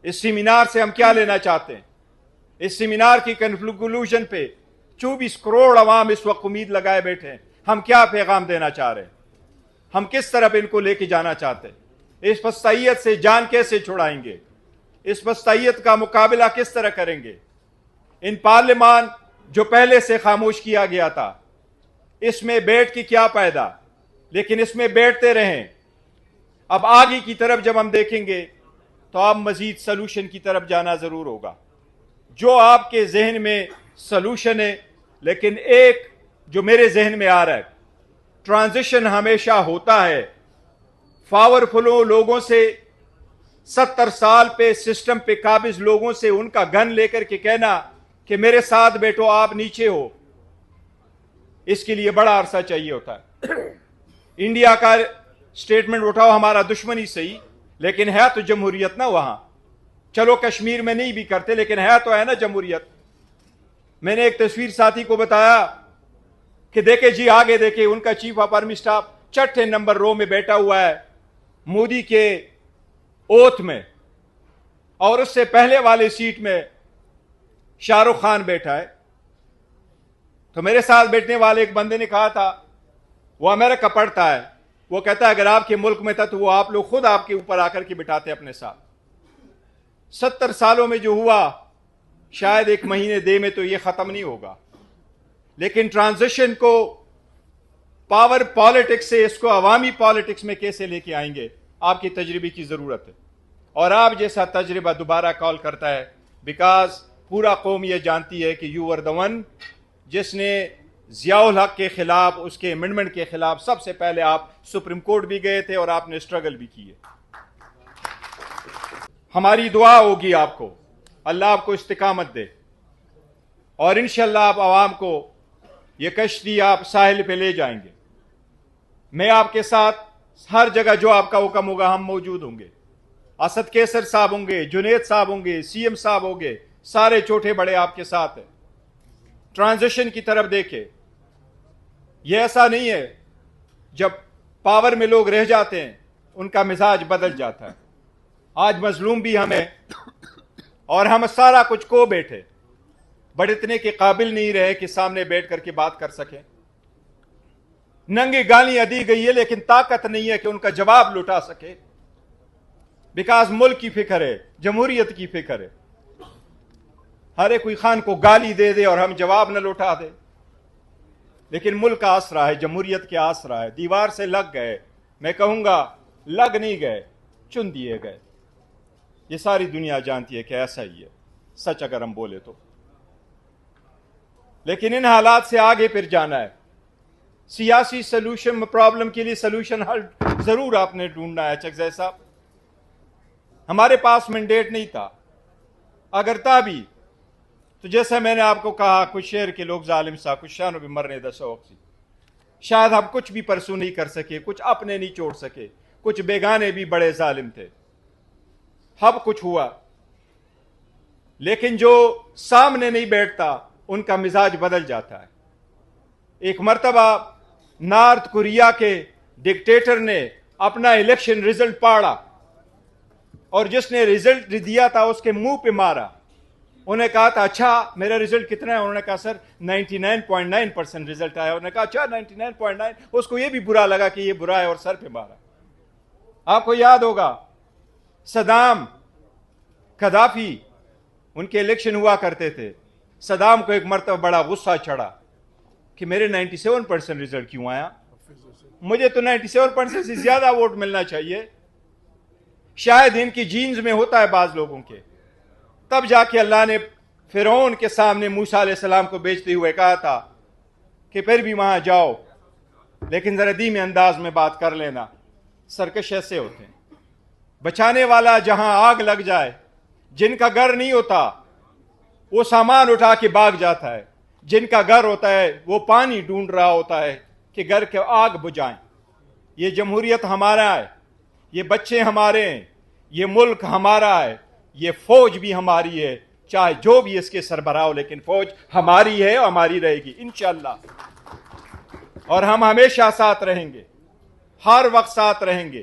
[SPEAKER 2] اس سیمینار سے ہم کیا لینا چاہتے ہیں؟ اس سیمینار کی کنکلوژن پہ 24 کروڑ عوام اس وقت امید لگائے بیٹھے ہیں۔ ہم کیا پیغام دینا چاہ رہے ہیں؟ ہم کس طرف ان کو لے کے جانا چاہتے ہیں؟ اس پستیت سے جان کیسے چھڑائیں گے؟ اس پستیت کا مقابلہ کس طرح کریں گے؟ ان پارلیمان جو پہلے سے خاموش کیا گیا تھا، اس میں بیٹھ کے کیا پیدا؟ لیکن اس میں بیٹھتے رہیں۔ اب آگے کی طرف جب ہم دیکھیں گے تو آپ مزید سلوشن کی طرف جانا ضرور ہوگا۔ جو آپ کے ذہن میں سلوشن ہے، لیکن ایک جو میرے ذہن میں آ رہا ہے، ٹرانزیشن ہمیشہ ہوتا ہے پاورفل لوگوں سے، 70 سال پہ سسٹم پہ قابض لوگوں سے ان کا گن لے کر کے کہنا کہ میرے ساتھ بیٹھو، آپ نیچے ہو، اس کے لیے بڑا عرصہ چاہیے ہوتا ہے۔ انڈیا کا سٹیٹمنٹ اٹھاؤ، ہمارا دشمن ہی صحیح، لیکن ہے تو جمہوریت نا وہاں۔ چلو کشمیر میں نہیں بھی کرتے، لیکن ہے تو ہے نا جمہوریت۔ میں نے ایک تصویر ساتھی کو بتایا کہ دیکھیں جی، آگے دیکھیں، ان کا chief of army staff 6 number row میں بیٹھا ہوا ہے مودی کے اوتھ میں، اور اس سے پہلے والے سیٹ میں شاہ رخ خان بیٹھا ہے۔ تو میرے ساتھ بیٹھنے والے ایک بندے نے کہا تھا، وہ امریکہ پڑھتا ہے، وہ کہتا ہے اگر آپ کے ملک میں تھا تو وہ آپ لوگ خود آپ کے اوپر آ کر کے بٹھاتے اپنے ساتھ. 70 سالوں میں جو ہوا شاید ایک مہینے دے میں تو یہ ختم نہیں ہوگا, لیکن ٹرانزیشن کو پاور پالیٹکس سے اس کو عوامی پالیٹکس میں کیسے لے کے آئیں گے, آپ کی تجربے کی ضرورت ہے. اور آپ جیسا تجربہ دوبارہ کال کرتا ہے, بیکاز پورا قوم یہ جانتی ہے کہ یو آر دا ون جس نے ضیاء الحق کے خلاف, اس کے امنڈمنٹ کے خلاف سب سے پہلے آپ سپریم کورٹ بھی گئے تھے اور آپ نے اسٹرگل بھی کیے. ہماری دعا ہوگی آپ کو, اللہ آپ کو استقامت دے, اور انشاءاللہ آپ عوام کو یہ کشتی آپ ساحل پہ لے جائیں گے. میں آپ کے ساتھ ہر جگہ جو آپ کا حکم ہوگا ہم موجود ہوں گے. اسد کیسر صاحب ہوں گے, جنید صاحب ہوں گے, سی ایم صاحب ہوں گے, سارے چھوٹے بڑے آپ کے ساتھ ہیں. ٹرانزیشن کی طرف دیکھیں, یہ ایسا نہیں ہے جب پاور میں لوگ رہ جاتے ہیں ان کا مزاج بدل جاتا ہے. آج مظلوم بھی ہمیں اور ہم سارا کچھ کو بیٹھے, بٹ اتنے کے قابل نہیں رہے کہ سامنے بیٹھ کر کے بات کر سکیں. ننگی گالیاں دی گئی ہے لیکن طاقت نہیں ہے کہ ان کا جواب لٹا سکے, بیکاز ملک کی فکر ہے, جمہوریت کی فکر ہے. ہر ایک کوئی خان کو گالی دے دے اور ہم جواب نہ لوٹا دے, لیکن ملک کا آسرا ہے, جمہوریت کے آسرا ہے. دیوار سے لگ گئے, میں کہوں گا لگ نہیں گئے, چن دیے گئے. یہ ساری دنیا جانتی ہے کہ ایسا ہی ہے, سچ اگر ہم بولے تو. لیکن ان حالات سے آگے پھر جانا ہے. سیاسی سلوشن, پرابلم کے لیے سلوشن حل ضرور آپ نے ڈھونڈنا ہے. چکزئی صاحب, ہمارے پاس مینڈیٹ نہیں تھا, اگر تھا بھی تو جیسا میں نے آپ کو کہا, کچھ شہر کے لوگ ظالم سا, کچھ شانوں بھی مرنے دا شوق سی. شاید ہم کچھ بھی پرسو نہیں کر سکے, کچھ اپنے نہیں چھوڑ سکے, کچھ بیگانے بھی بڑے ظالم تھے. اب کچھ ہوا, لیکن جو سامنے نہیں بیٹھتا ان کا مزاج بدل جاتا ہے. ایک مرتبہ نارتھ کوریا کے ڈکٹیٹر نے اپنا الیکشن رزلٹ پاڑا اور جس نے رزلٹ دیا تھا اس کے منہ پہ مارا. انہیں کہا تھا اچھا میرا رزلٹ کتنا ہے, انہوں نے کہا سر 99.9% رزلٹ آیا. انہوں نے کہا اچھا 99.9. اس کو یہ بھی برا لگا کہ یہ برا ہے اور سر پہ مارا. آپ کو یاد ہوگا صدام, قذافی, ان کے الیکشن ہوا کرتے تھے. صدام کو ایک مرتبہ بڑا غصہ چڑھا کہ میرے 97% رزلٹ کیوں آیا, مجھے تو 97% سے زیادہ ووٹ ملنا چاہیے. شاید ان کی جینز میں ہوتا ہے بعض لوگوں کے. تب جا کے اللہ نے فرعون کے سامنے موسیٰ علیہ السلام کو بیچتے ہوئے کہا تھا کہ پھر بھی وہاں جاؤ, لیکن ذرا دھیمے انداز میں بات کر لینا. سرکش ایسے ہوتے ہیں. بچانے والا جہاں آگ لگ جائے, جن کا گھر نہیں ہوتا وہ سامان اٹھا کے بھاگ جاتا ہے, جن کا گھر ہوتا ہے وہ پانی ڈھونڈ رہا ہوتا ہے کہ گھر کے آگ بجھائیں. یہ جمہوریت ہمارا ہے, یہ بچے ہمارے ہیں, یہ ملک ہمارا ہے, یہ فوج بھی ہماری ہے, چاہے جو بھی اس کے سربراہ ہو, لیکن فوج ہماری ہے اور ہماری رہے گی انشاءاللہ. اور ہم ہمیشہ ساتھ رہیں گے, ہر وقت ساتھ رہیں گے.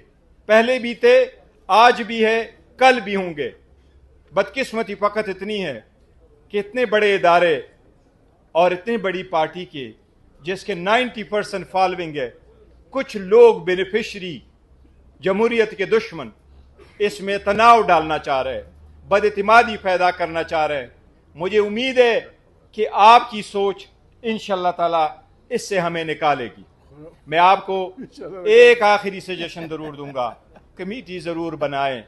[SPEAKER 2] پہلے بھی تھے, آج بھی ہے, کل بھی ہوں گے. بدقسمتی فقط اتنی ہے کہ اتنے بڑے ادارے اور اتنی بڑی پارٹی کے جس کے 90% فالوئنگ ہے, کچھ لوگ بینیفیشری, جمہوریت کے دشمن, اس میں تناؤ ڈالنا چاہ رہے, بد اعتمادی پیدا کرنا چاہ رہے ہیں. مجھے امید ہے کہ آپ کی سوچ انشاءاللہ تعالی اس سے ہمیں نکالے گی. میں آپ کو ایک آخری سجیشن ضرور دوں گا, کمیٹی ضرور بنائیں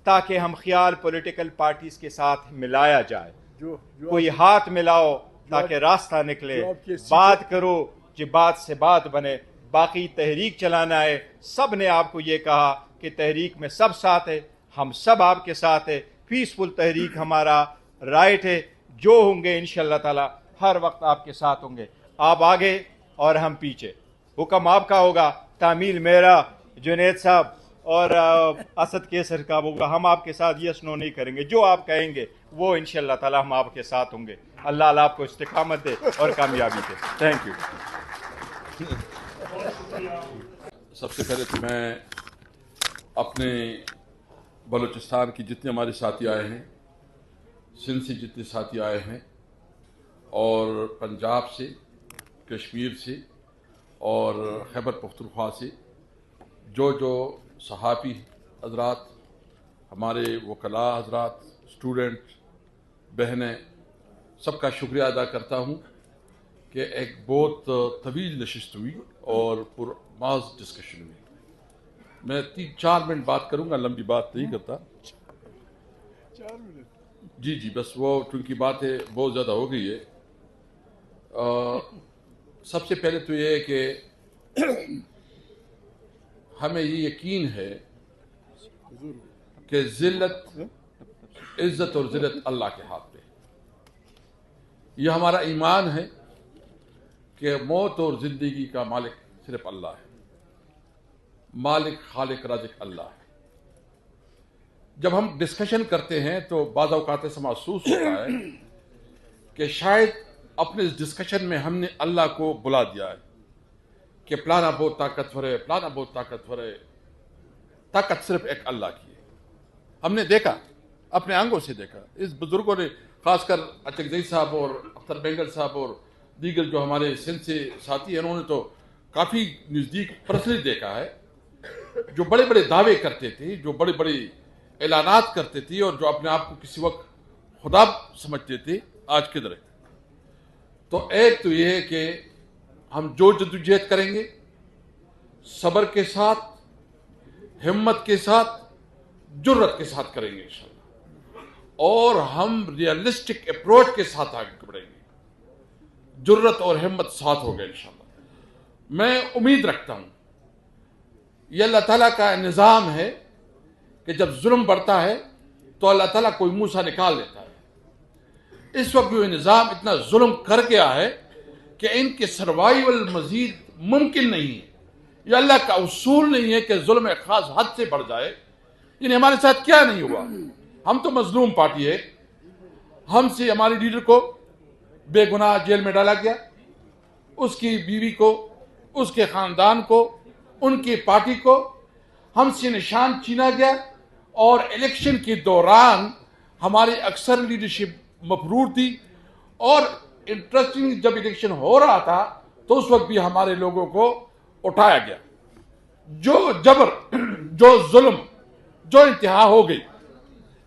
[SPEAKER 2] تاکہ ہم خیال پولیٹیکل پارٹیز کے ساتھ ملایا جائے. کوئی ہاتھ ملاؤ تاکہ راستہ نکلے. بات کرو جو بات سے بات بنے. باقی تحریک چلانا ہے, سب نے آپ کو یہ کہا کہ تحریک میں سب ساتھ ہے, ہم سب آپ کے ساتھ ہے. پیسفل تحریک ہمارا رائٹ ہے. جو ہوں گے انشاءاللہ تعالی ہر وقت آپ کے ساتھ ہوں گے. آپ آگے اور ہم پیچھے. حکم آپ کا ہوگا, تعمیل میرا, جنید صاحب اور اسد کیسر کا ہوگا. ہم آپ کے ساتھ یس نو نہیں کریں گے, جو آپ کہیں گے وہ انشاءاللہ تعالی ہم آپ کے ساتھ ہوں گے. اللہ آپ کو استقامت دے اور کامیابی دے. Thank you.
[SPEAKER 3] سب سے پہلے تو میں اپنے بلوچستان کی جتنے ہمارے ساتھی آئے ہیں, سندھ سے جتنے ساتھی آئے ہیں, اور پنجاب سے, کشمیر سے اور خیبر پختونخوا سے, جو صحافی حضرات، ہمارے وکلاء حضرات، اسٹوڈنٹ بہنیں، سب کا شکریہ ادا کرتا ہوں کہ ایک بہت طویل نشست ہوئی اور پرماز ڈسکشن ہوئی. میں 3-4 منٹ بات کروں گا، لمبی بات نہیں کرتا.
[SPEAKER 1] 4 منٹ.
[SPEAKER 3] جی بس وہ چونکہ باتیں بہت زیادہ ہو گئی ہے. سب سے پہلے تو یہ ہے کہ ہمیں یہ یقین ہے کہ عزت اور ذلت اللہ کے ہاتھ میں. یہ ہمارا ایمان ہے کہ موت اور زندگی کا مالک صرف اللہ ہے. مالک، خالق، رازق اللہ ہے. جب ہم ڈسکشن کرتے ہیں تو بعض اوقات ایسا محسوس ہوتا ہے کہ شاید اپنے اس ڈسکشن میں ہم نے اللہ کو بلا دیا ہے کہ پلانا بہت طاقتور ہے، پلانا بہت طاقتور ہے. طاقت صرف ایک اللہ کی ہے. ہم نے دیکھا، اپنے آنکھوں سے دیکھا. اس بزرگوں نے، خاص کر اچکزئی صاحب اور اختر بینگل صاحب اور دیگر جو ہمارے سندھ سے ساتھی ہیں، انہوں نے تو کافی نزدیک پرسنلی دیکھا ہے. جو بڑے بڑے دعوے کرتے تھے، جو بڑے بڑے اعلانات کرتے تھے اور جو اپنے آپ کو کسی وقت خدا سمجھتے تھے، آج کدھر ہے؟ تو ایک تو یہ ہے کہ ہم جو جدوجہد کریں گے صبر کے ساتھ، ہمت کے ساتھ، جرت کے ساتھ کریں گے انشاءاللہ، اور ہم ریئلسٹک اپروچ کے ساتھ آگے بڑھیں گے. جرت اور ہمت ساتھ ہوگا انشاءاللہ. میں امید رکھتا ہوں یہ اللہ تعالیٰ کا نظام ہے کہ جب ظلم بڑھتا ہے تو اللہ تعالیٰ کوئی منہ سے نکال دیتا ہے. اس وقت جو یہ نظام اتنا ظلم کر گیا ہے کہ ان کے سروائیول مزید ممکن نہیں ہے. یہ اللہ کا اصول نہیں ہے کہ ظلم ایک خاص حد سے بڑھ جائے. یعنی ہمارے ساتھ کیا نہیں ہوا؟ ہم تو مظلوم پارٹی ہے. ہم سے ہمارے لیڈر کو بے گناہ جیل میں ڈالا گیا، اس کی بیوی کو، اس کے خاندان کو، ان کی پارٹی کو ہم سے نشان چھینا گیا، اور الیکشن کے دوران ہماری اکثر لیڈرشپ مفرور تھی. اور انٹرسٹنگ، جب الیکشن ہو رہا تھا تو اس وقت بھی ہمارے لوگوں کو اٹھایا گیا. جو جبر، جو ظلم، جو انتہا ہو گئی.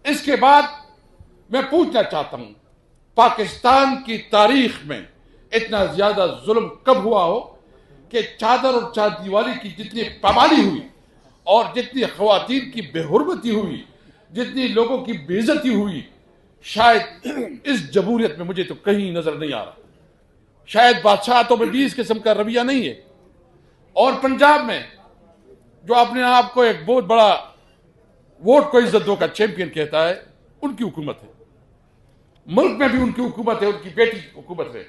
[SPEAKER 3] اس کے بعد میں پوچھنا چاہتا ہوں، پاکستان کی تاریخ میں اتنا زیادہ ظلم کب ہوا ہو کہ چادر اور چار دیواری کی جتنی پامالی ہوئی، اور جتنی خواتین کی بے حرمتی ہوئی، جتنی لوگوں کی بے عزتی ہوئی، شاید اس جمہوریت میں مجھے تو کہیں نظر نہیں آ رہا. شاید بادشاہتوں میں بھی اس قسم کا رویہ نہیں ہے. اور پنجاب میں جو اپنے آپ کو ایک بہت بڑا ووٹ کو عزت دو کا چیمپئن کہتا ہے، ان کی حکومت ہے. ملک میں بھی ان کی حکومت ہے، ان کی بیٹی کی حکومت ہے.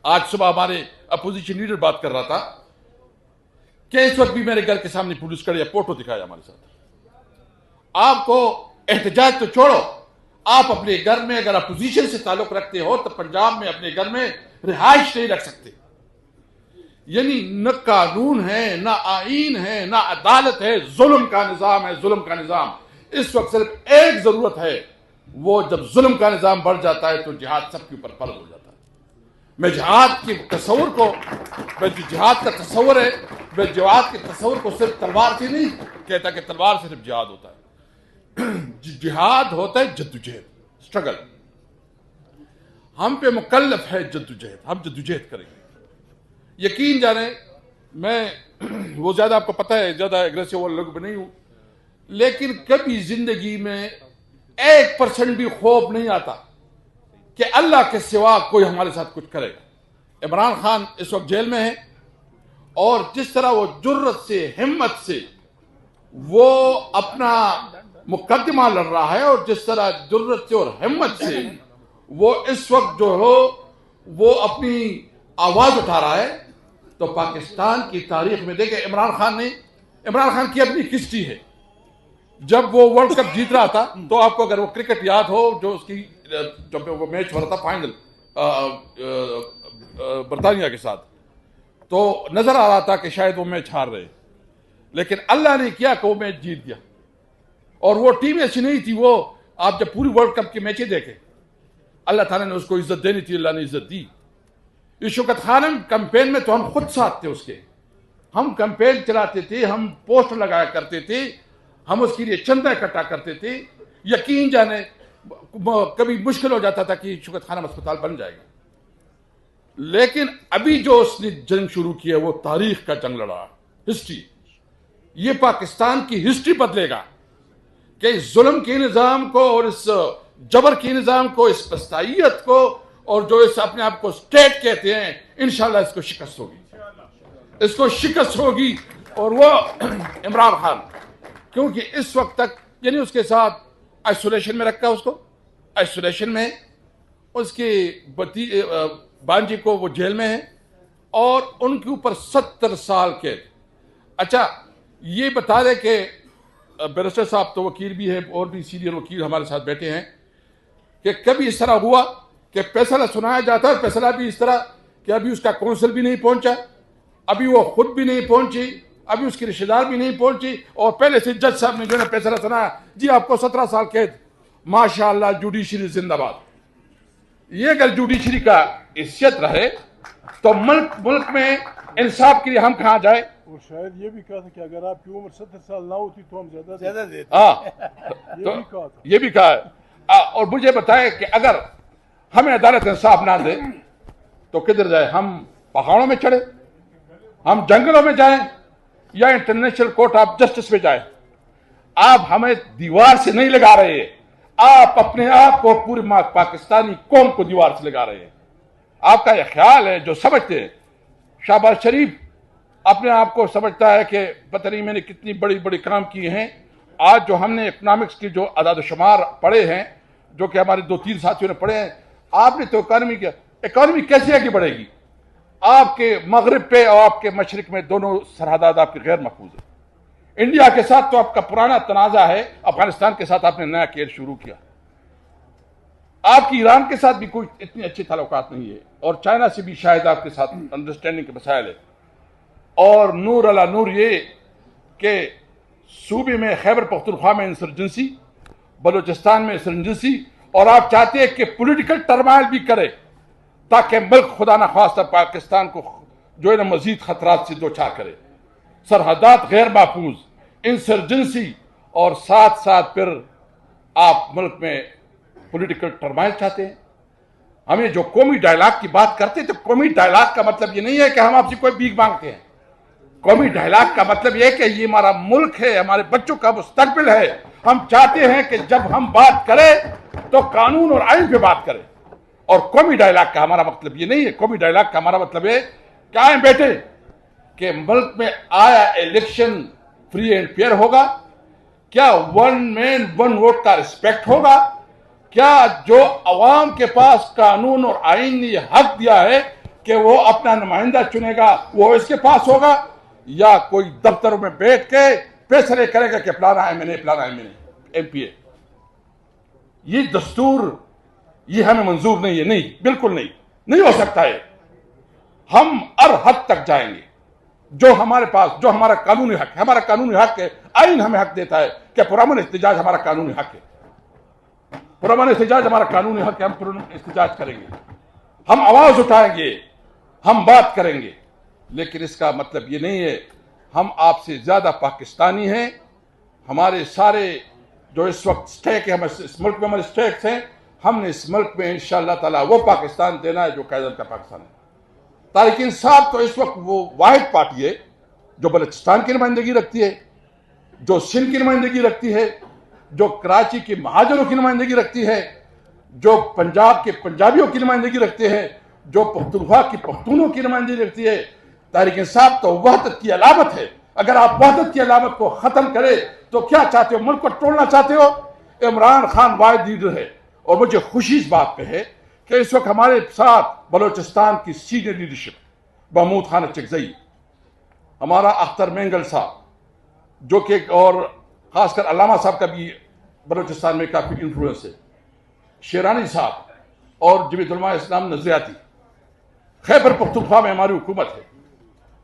[SPEAKER 3] آج صبح ہمارے اپوزیشن لیڈر بات کر رہا تھا کہ اس وقت بھی میرے گھر کے سامنے پولیس کھڑی ہے، فوٹو دکھایا ہمارے ساتھ. آپ کو احتجاج تو چھوڑو، آپ اپنے گھر میں اگر اپوزیشن سے تعلق رکھتے ہو تو پنجاب میں اپنے گھر میں رہائش نہیں رکھ سکتے. یعنی نہ قانون ہے، نہ آئین ہے، نہ عدالت ہے. ظلم کا نظام ہے، ظلم کا نظام. اس وقت صرف ایک ضرورت ہے، وہ جب ظلم کا نظام بڑھ جاتا ہے تو جہاد سب کے اوپر فرض ہو جاتا ہے. میں جہاد کے تصور کو، میں جو جہاد کا تصور ہے، میں جہاد کے تصور کو صرف تلوار سے نہیں کہتا کہ تلوار سے صرف جہاد ہوتا ہے. جہاد ہوتا ہے جدوجہد، اسٹرگل. ہم پہ مکلف ہے جدوجہد، ہم جدوجہد کریں گے. یقین جانیں، میں وہ زیادہ آپ کو پتہ ہے زیادہ ایگریسو والے لوگ بھی نہیں ہوں، لیکن کبھی زندگی میں 1% بھی خوف نہیں آتا کہ اللہ کے سوا کوئی ہمارے ساتھ کچھ کرے گا. عمران خان اس وقت جیل میں ہے، اور جس طرح وہ جرت سے، ہمت سے وہ اپنا مقدمہ لڑ رہا ہے، اور جس طرح جرت سے اور ہمت سے وہ اس وقت جو ہو وہ اپنی آواز اٹھا رہا ہے، تو پاکستان کی تاریخ میں دیکھیں عمران خان کی اپنی ہسٹری ہے. جب وہ ورلڈ کپ جیت رہا تھا تو آپ کو اگر وہ کرکٹ یاد ہو، جو اس کی جب وہ میچ ہو رہا تھا فائنل برطانیہ کے ساتھ، تو نظر آ رہا تھا کہ شاید وہ میچ ہار رہے، لیکن اللہ نے کیا کہ وہ میچ جیت گیا. اور وہ ٹیم ایسی نہیں تھی، وہ آپ جب پوری ورلڈ کپ کی میچیں دیکھیں، اللہ تعالیٰ نے اس کو عزت دینی تھی، اللہ نے عزت دی. یہ شوکت خانم کمپین میں تو ہم خود ساتھ تھے اس کے. ہم کیمپین چلاتے تھے, ہم پوسٹر لگایا کرتے تھے, ہم اس کے لیے چندہ اکٹھا کرتے تھے. یقین جانے کبھی مشکل ہو جاتا تھا کہ شوکت خانم اسپتال بن جائے گا, لیکن ابھی جو اس نے جنگ شروع کی ہے وہ تاریخ کا جنگ لڑا, ہسٹری. یہ پاکستان کی ہسٹری بدلے گا کہ اس ظلم کے نظام کو اور اس جبر کے نظام کو, اس پستائیت کو, اور جو اس اپنے آپ کو اسٹیٹ کہتے ہیں, انشاءاللہ اس کو شکست ہوگی, اس کو شکست ہوگی. اور وہ عمران خان, کیونکہ اس وقت تک یعنی اس کے ساتھ آئسولیشن میں رکھا, اس کو آئسولیشن میں, اس کی بانجی کو وہ جیل میں ہے, اور ان کے اوپر 70 سال قید. اچھا یہ بتا دے کہ بیرسٹر صاحب تو وکیل بھی ہیں, اور بھی سینئر وکیل ہمارے ساتھ بیٹھے ہیں, کہ کبھی اس طرح ہوا کہ فیصلہ سنایا جاتا ہے, فیصلہ بھی اس طرح کہ ابھی اس کا کونسل بھی نہیں پہنچا, ابھی وہ خود بھی نہیں پہنچی, ابھی اس کی رشتہ دار بھی نہیں پہنچی, اور پہلے سے جج صاحب نے جو ہے فیصلہ سنایا, جی آپ کو 17 سال قید. ماشاءاللہ جوڈیشری زندہ باد. یہ اگر جوڈیشری کا حیثیت رہے تو ملک میں انصاف کے لیے ہم کہاں جائیں.
[SPEAKER 1] اور شاید یہ بھی کہا تھا کہ اگر آپ کی عمر 70 سال نہ ہوتی تو ہم زیادہ دیتے.
[SPEAKER 3] ہاں یہ بھی کہا ہے. اور مجھے بتائے کہ اگر ہمیں عدالت انصاف نہ دے تو کدھر جائے؟ ہم پہاڑوں میں چڑھے, ہم جنگلوں میں جائیں, یا انٹرنیشنل کورٹ آف جسٹس میں جائیں؟ آپ ہمیں دیوار سے نہیں لگا رہے ہیں, آپ اپنے آپ کو پوری پاکستانی قوم کو دیوار سے لگا رہے ہیں. آپ کا یہ خیال ہے, جو سمجھتے ہیں, شہباز شریف اپنے آپ کو سمجھتا ہے کہ پتہ نہیں میں نے کتنی بڑی بڑی کام کیے ہیں. آج جو ہم نے اکنامکس کی جو اعداد و شمار پڑھے ہیں, جو کہ ہمارے 2-3 ساتھیوں نے پڑھے ہیں, آپ نے تو اکانومی کیسے آگے بڑھے گی؟ آپ کے مغرب پہ اور آپ کے مشرق میں دونوں سرحدات آپ کے غیر محفوظ ہیں. انڈیا کے ساتھ تو آپ کا پرانا تنازع ہے, افغانستان کے ساتھ آپ نے نیا کیس شروع کیا, آپ کی ایران کے ساتھ بھی کوئی اتنی اچھی تعلقات نہیں ہے, اور چائنا سے بھی شاید آپ کے ساتھ انڈرسٹینڈنگ کے مسائل ہے. اور نور علی نور یہ کہ صوبے میں خیبر پختونخوا میں انسرجنسی, بلوچستان میں انسرجنسی, اور آپ چاہتے ہیں کہ پولیٹیکل ٹرمائل بھی کرے تاکہ ملک خدا نخواستہ پاکستان کو جو ہے نا مزید خطرات سے دوچار کرے. سرحدات غیر محفوظ, انسرجنسی, اور ساتھ ساتھ پھر آپ ملک میں پولیٹیکل ٹرمائل چاہتے ہیں. ہمیں جو قومی ڈائلاگ کی بات کرتے ہیں, تو قومی ڈائلاگ کا مطلب یہ نہیں ہے کہ ہم آپ سے کوئی بھیک مانگتے ہیں. قومی ڈائلاگ کا مطلب یہ ہے کہ یہ ہمارا ملک ہے, ہمارے بچوں کا مستقبل ہے. ہم چاہتے ہیں کہ جب ہم بات کریں تو قانون اور آئین پہ بات کریں. اور قومی ڈائلاگ کا ہمارا مطلب یہ نہیں ہے. قومی ڈائلاگ کا ہمارا مطلب ہے کیا ہے بیٹے, کہ ملک میں آیا الیکشن فری اینڈ فیئر ہوگا, کیا 1 مین 1 ووٹ کا رسپیکٹ ہوگا, کیا جو عوام کے پاس قانون اور آئین نے یہ حق دیا ہے کہ وہ اپنا نمائندہ چنے گا وہ اس کے پاس ہوگا, یا کوئی دفتروں میں بیٹھ کے فیصلے کرے گا کہ فلانا ایم این اے فلانا ایم پی اے. یہ دستور یہ ہمیں منظور نہیں ہے. نہیں, بالکل نہیں ہو سکتا ہے. ہم ہر حد تک جائیں گے جو ہمارے پاس, جو ہمارا قانونی حق ہے. ہمارا قانونی حق ہے, آئین ہمیں حق دیتا ہے کہ پرامن احتجاج ہمارا قانونی حق ہے. پرامن احتجاج ہمارا قانونی حق ہے. ہم پرامن احتجاج کریں گے, ہم آواز اٹھائیں گے, ہم بات کریں گے. لیکن اس کا مطلب یہ نہیں ہے ہم آپ سے زیادہ پاکستانی ہیں. ہمارے سارے جو اس وقت سٹیک ہے, اس ملک میں ہمارے سٹیکس ہیں, ہم نے اس ملک میں انشاءاللہ تعالیٰ وہ پاکستان دینا ہے جو قائد کا پاکستان ہے. تحریک انصاف تو اس وقت وہ واحد پارٹی ہے جو بلوچستان کی نمائندگی رکھتی ہے, جو سندھ کی نمائندگی رکھتی ہے, جو کراچی کے مہاجروں کی نمائندگی رکھتی ہے, جو پنجاب کے پنجابیوں کی نمائندگی رکھتے ہیں, جو پختونخوا کی پختونوں کی نمائندگی رکھتی ہے. تحریک انصاف تو وحدت کی علامت ہے. اگر آپ وحدت کی علامت کو ختم کرے تو کیا چاہتے ہو؟ ملک کو توڑنا چاہتے ہو؟ عمران خان واحد لیڈر ہے. اور مجھے خوشی اس بات پہ ہے کہ اس وقت ہمارے ساتھ بلوچستان کی سینئر لیڈرشپ, محمود خان چکزئی, ہمارا اختر مینگل صاحب جو کہ, اور خاص کر علامہ صاحب کا بھی بلوچستان میں کافی انفلوئنس ہے, شیرانی صاحب, اور جمیعت علماء اسلام نظریاتی. خیبر پختونخوا میں ہماری حکومت ہے.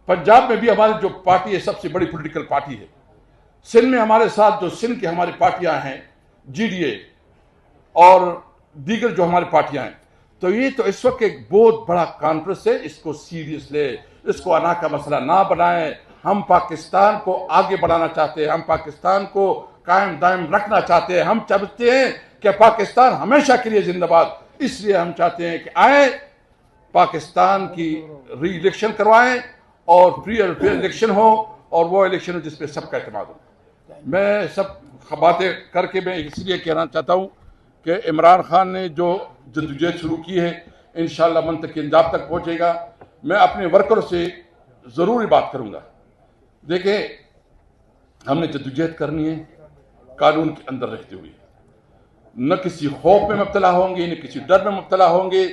[SPEAKER 3] پنجاب میں بھی ہماری جو پارٹی ہے سب سے بڑی پولیٹیکل پارٹی ہے. سندھ میں ہمارے ساتھ جو سندھ کی ہماری پارٹیاں ہیں, جی ڈی اے اور دیگر جو ہماری پارٹیاں ہیں, تو یہ تو اس وقت ایک بہت بڑا کانفرنس ہے. اس کو سیریس لے, اس کو انا کا مسئلہ نہ بنائیں. ہم پاکستان کو آگے بڑھانا چاہتے ہیں, ہم پاکستان کو قائم دائم رکھنا چاہتے ہیں. ہم چاہتے ہیں کہ پاکستان ہمیشہ کے لیے زندہ باد. اس لیے ہم چاہتے ہیں کہ آئیں, پاکستان کی ری الیکشن کروائیں اور فری اور فیئر الیکشن ہو, اور وہ الیکشن ہو جس پہ سب کا اعتماد ہو. میں سب باتیں کر کے میں اس لیے کہنا چاہتا ہوں کہ عمران خان نے جو جدوجہد شروع کی ہے انشاءاللہ منطقی انجام تک پہنچے گا. میں اپنے ورکروں سے ضروری بات کروں گا. دیکھیں, ہم نے جدوجہد کرنی ہے قانون کے اندر رہتے ہوئے, نہ کسی خوف میں مبتلا ہوں گے, نہ کسی ڈر میں مبتلا ہوں گے.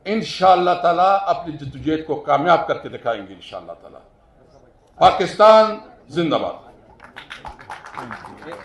[SPEAKER 3] انشاءاللہ تعالیٰ اپنی جدوجہد کو کامیاب کر کے دکھائیں گے انشاءاللہ تعالیٰ. پاکستان زندہ باد.